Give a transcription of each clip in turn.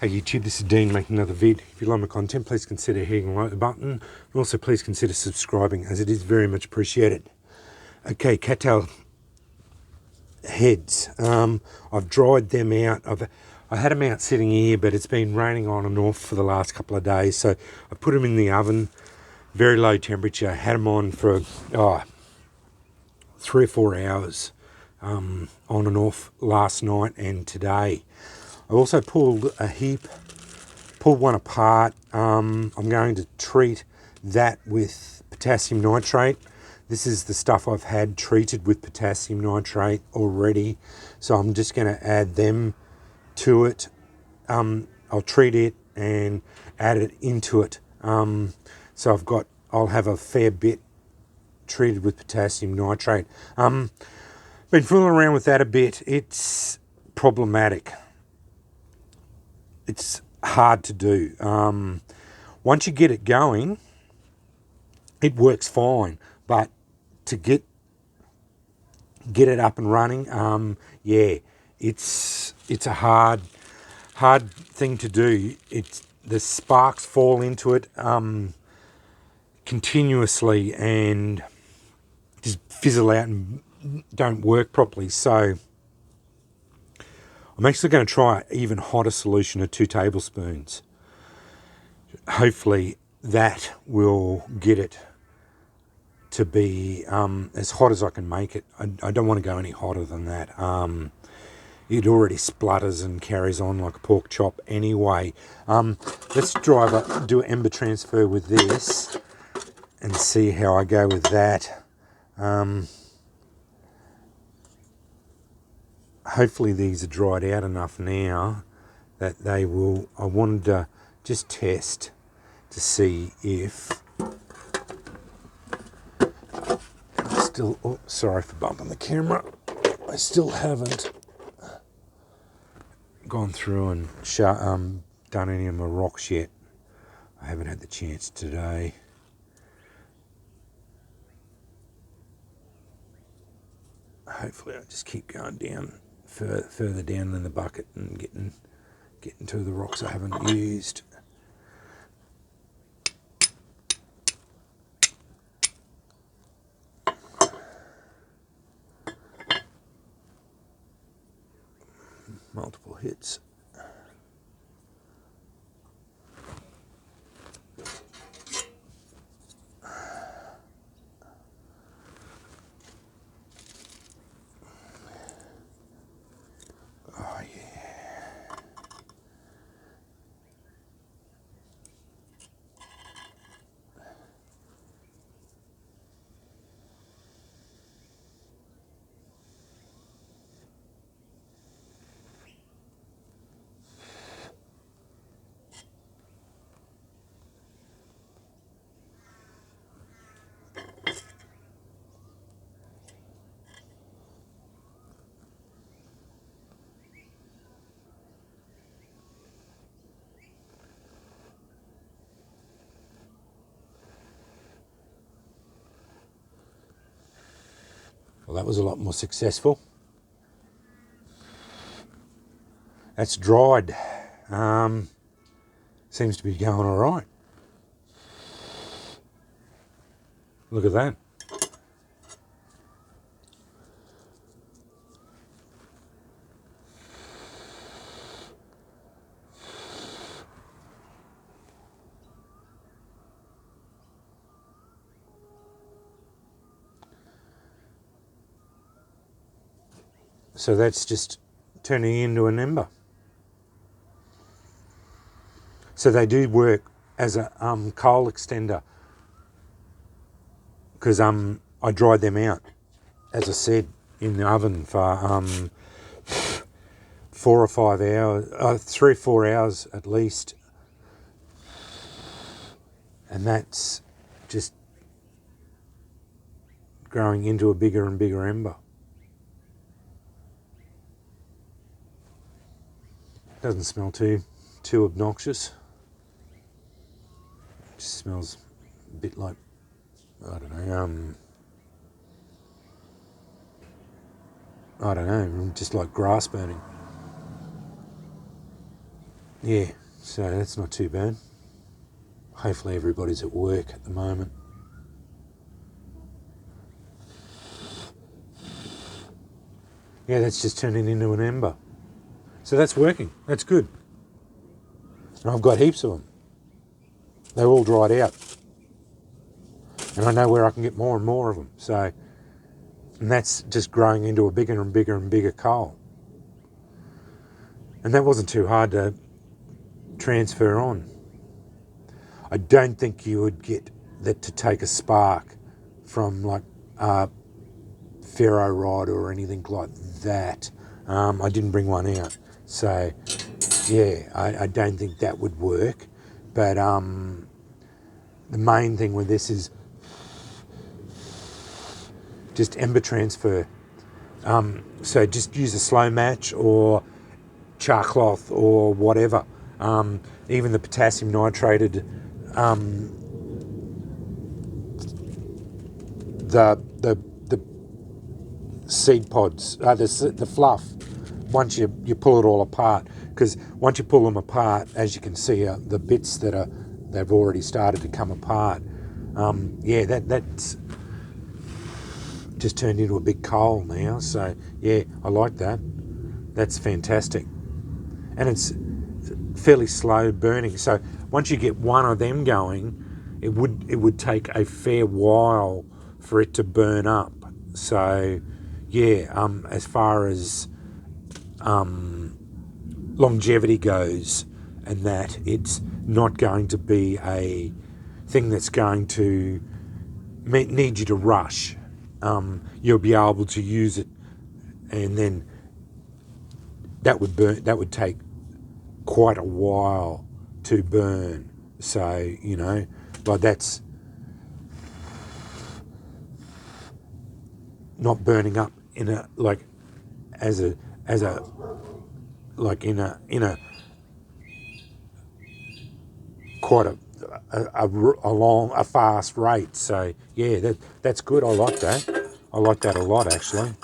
Hey YouTube, this is Dean making another vid. If you like my content, please consider hitting the like button, and also please consider subscribing, as it is very much appreciated. Okay, cattail heads. I've dried them out. I had them out sitting here, but it's been raining on and off for the last couple of days, so I put them in the oven, very low temperature. Had them on for 3 or 4 hours, on and off last night and today. I also pulled one apart. I'm going to treat that with potassium nitrate. This is the stuff I've had treated with potassium nitrate already, so I'm just going to add them to it. I'll treat it and add it into it. So I'll have a fair bit treated with potassium nitrate. Been fooling around with that a bit. It's problematic. It's hard to do. Once you get it going, it works fine. But to get it up and running, it's a hard thing to do. The sparks fall into it continuously and just fizzle out and don't work properly. So I'm actually going to try an even hotter solution of 2 tablespoons. Hopefully that will get it to be as hot as I can make it. I don't want to go any hotter than that. It already splutters and carries on like a pork chop anyway. Let's do an ember transfer with this and see how I go with that. Hopefully these are dried out enough now that they will. I wanted to just test to see if sorry for bumping the camera. I still haven't gone through and done any of my rocks yet. I haven't had the chance today. Hopefully I'll just keep going down further down in the bucket and getting to the rocks I haven't used. Multiple hits. Oh yeah. Well, that was a lot more successful. That's dried. Seems to be going all right. Look at that. So that's just turning into an ember. So they do work as a coal extender, because I dried them out, as I said, in the oven for 4 or 5 hours, 3 or 4 hours at least, and that's just growing into a bigger and bigger ember. Doesn't smell too obnoxious. It just smells a bit like, I don't know, just like grass burning. yeah, so that's not too bad. Hopefully everybody's at work at the moment. Yeah, that's just turning into an ember. So that's working. That's good. And I've got heaps of them. They're all dried out. And I know where I can get more and more of them. So, and that's just growing into a bigger and bigger and bigger coal. And that wasn't too hard to transfer on. I don't think you would get that to take a spark from like ferro rod or anything like that. I didn't bring one out. So, yeah, I don't think that would work. But the main thing with this is just ember transfer. So just use a slow match or char cloth or whatever. Even the potassium nitrated, the seed pods, the fluff. Once you pull it all apart, because once you pull them apart, as you can see, the bits they've already started to come apart. Yeah, that's just turned into a big coal now. So yeah, I like that. That's fantastic, and it's fairly slow burning. So once you get one of them going, it would take a fair while for it to burn up. So yeah, as far as longevity goes, and that it's not going to be a thing that's going to need you to rush. You'll be able to use it, and then that would take quite a while to burn. So like that's not burning up in a like as a like in a quite a fast rate. So yeah, that's good. I like that. I like that a lot actually.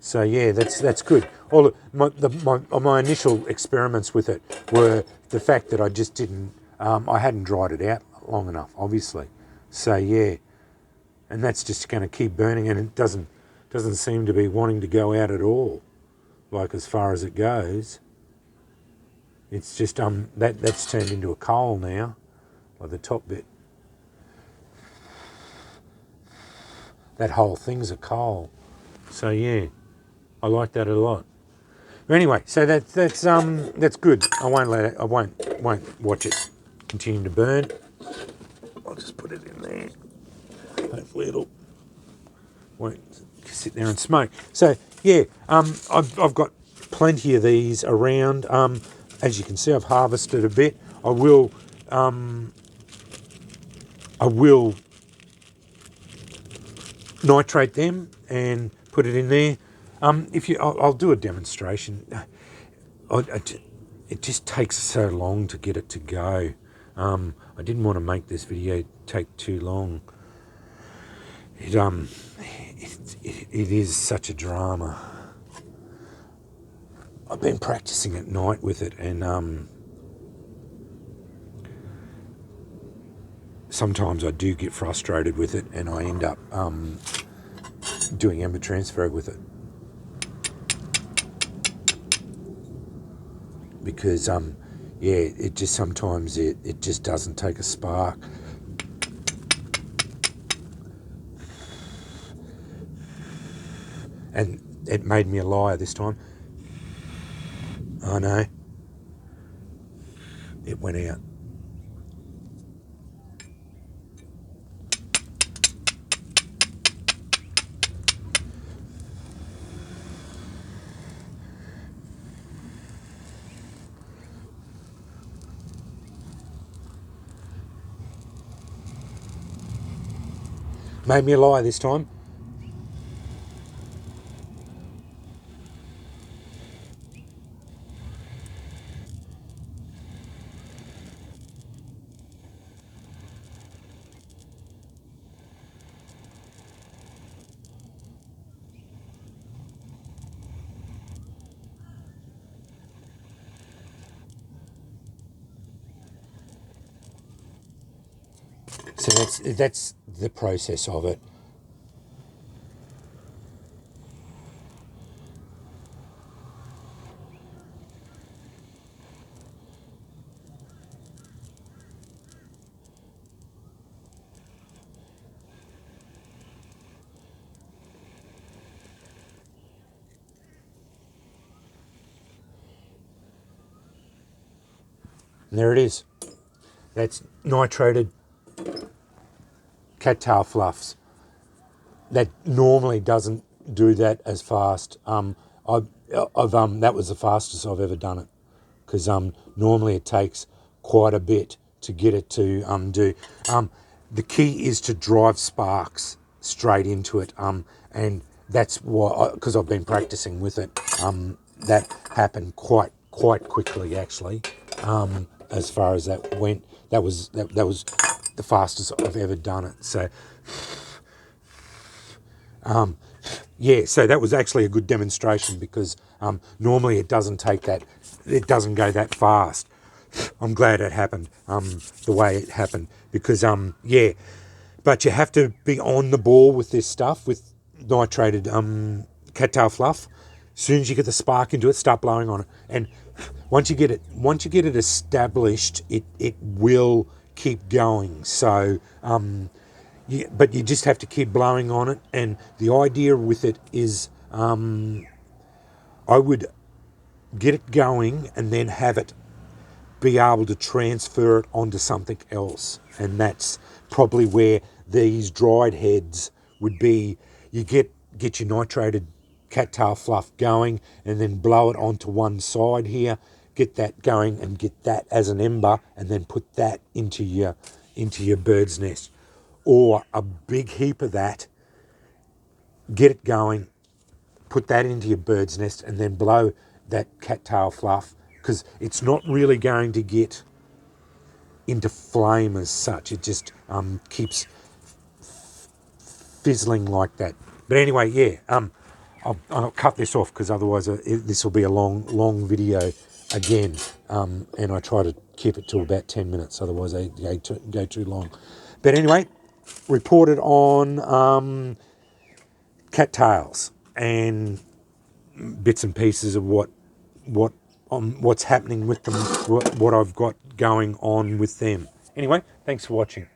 So yeah, that's good. All my initial experiments with it were the fact that I just didn't, I hadn't dried it out long enough, obviously. So yeah, and that's just going to keep burning, and it doesn't seem to be wanting to go out at all. Like as far as it goes, it's just that's turned into a coal now, like the top bit. That whole thing's a coal. So yeah, I like that a lot. But anyway, so that's good. I won't let it. I won't watch it continue to burn. I'll just put it in there. Hopefully it'll won't sit there and smoke. So yeah, I've got plenty of these around. As you can see, I've harvested a bit. I will nitrate them and put it in there. I'll do a demonstration. It just takes so long to get it to go. I didn't want to make this video take too long. It is such a drama. I've been practicing at night with it, and sometimes I do get frustrated with it, and I end up doing ember transfer with it. Because yeah, it just sometimes it just doesn't take a spark. And it made me a liar this time. I know. It went out. Made me a liar this time. So that's the process of it. And there it is. That's nitrated cattail fluffs. That normally doesn't do that as fast. That was the fastest I've ever done it, because normally it takes quite a bit to get it to do. The key is to drive sparks straight into it, and that's why, because I've been practicing with it. That happened quite quickly actually. As far as that went, that was the fastest I've ever done it. So. Yeah, so that was actually a good demonstration, because normally it doesn't go that fast. I'm glad it happened the way it happened, because yeah, but you have to be on the ball with this stuff, with nitrated cattail fluff. As soon as you get the spark into it, start blowing on it, and once you get it established, it will keep going. So. But you just have to keep blowing on it, and the idea with it is I would get it going and then have it be able to transfer it onto something else, and that's probably where these dried heads would be. You get your nitrated cattail fluff going, and then blow it onto one side here, get that going, and get that as an ember, and then put that into your bird's nest. Or a big heap of that, get it going, put that into your bird's nest, and then blow that cattail fluff, because it's not really going to get into flame as such. It just keeps fizzling like that. But anyway, yeah, I'll cut this off, because otherwise this will be a long video again, and I try to keep it to about 10 minutes, otherwise they go too long. But anyway, reported on cattails and bits and pieces of what's happening with them, what I've got going on with them. Anyway, thanks for watching.